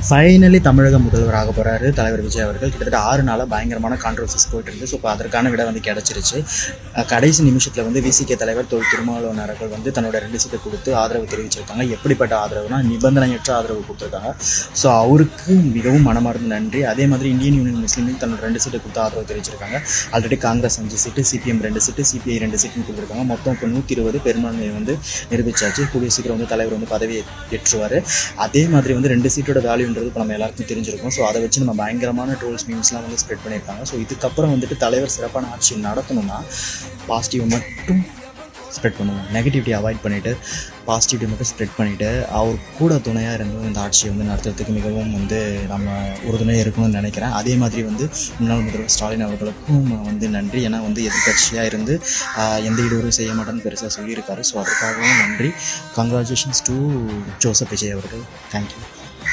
Finally தமிழக முதல்வராக போகிறாரு தலைவர் விஜய் அவர்கள். கிட்டத்தட்ட 6 நாளாக பயங்கரமான கான்ட்ரவர்சிஸ் போயிட்டு இருந்து. ஸோ இப்போ அதற்கான விட வந்து கிடச்சிருச்சு. கடைசி நிமிஷத்தில் வந்து விசிகே தலைவர் திருமாவளவன் அவர்கள் வந்து தன்னோட 2 சீட்டை கொடுத்து ஆதரவு தெரிவிச்சிருக்காங்க. எப்படிப்பட்ட ஆதரவுனா நிபந்தனையற்ற ஆதரவு கொடுத்துருக்காங்க. ஸோ அவருக்கு மிகவும் மனமார்ந்த நன்றி. அதே மாதிரி இந்தியன் யூனியன் முஸ்லீம் லீக் தன்னோட 2 சீட்டை கொடுத்து ஆதரவு தெரிவிச்சிருக்காங்க. ஆல்ரெடி காங்கிரஸ் 5 சீட்டு, சிபிஎம் 2 சீட்டு, சிபிஐ 2 சீட்டுன்னு கொடுத்துருக்காங்க. மொத்தம் இப்போ 120 பெரும்பான்மையை வந்து நிரூபிச்சாச்சு. கூடிய சீக்கிரம் வந்து தலைவர் வந்து பதவியை ஏற்றுவார். அதே மாதிரி வந்து 2 சீட்டோட வேல்யூன்றது இப்போ நம்ம எல்லாருக்கும் தெரிஞ்சிருக்கும். ஸோ அதை வச்சு நம்ம பயங்கரமான ட்ரோல்ஸ் மீம்ஸ்லாம் வந்து ஸ்ப்ரெட் பண்ணியிருக்காங்க. ஸோ இதுக்கப்புறம் வந்துட்டு தலைவர் சிறப்பான ஆட்சி நடத்தணும்னா பாசிட்டிவ் மட்டும் ஸ்ப்ரெட் பண்ணுவோம், நெகட்டிவிட்டி அவாய்ட் பண்ணிவிட்டு பாசிட்டிவிட்டி மட்டும் ஸ்ப்ரெட் பண்ணிவிட்டு அவர் கூட துணையாக இருந்து இந்த ஆட்சியை வந்து நடத்துறதுக்கு மிகவும் வந்து நம்ம உறுதுணையாக இருக்கணும்னு நினைக்கிறேன். அதே மாதிரி வந்து முன்னாள் முதல்வர் ஸ்டாலின் அவர்களுக்கும் வந்து நன்றி. ஏன்னா வந்து எதிர்கட்சியாக இருந்து எந்த இடையூறும் செய்ய மாட்டேன்னு பெருசாக சொல்லியிருக்காரு. ஸோ அதற்காகவும் நன்றி. கங்க்ராச்சுலேஷன்ஸ் டு ஜோசப் விஜய் அவர்கள். தேங்க்யூ.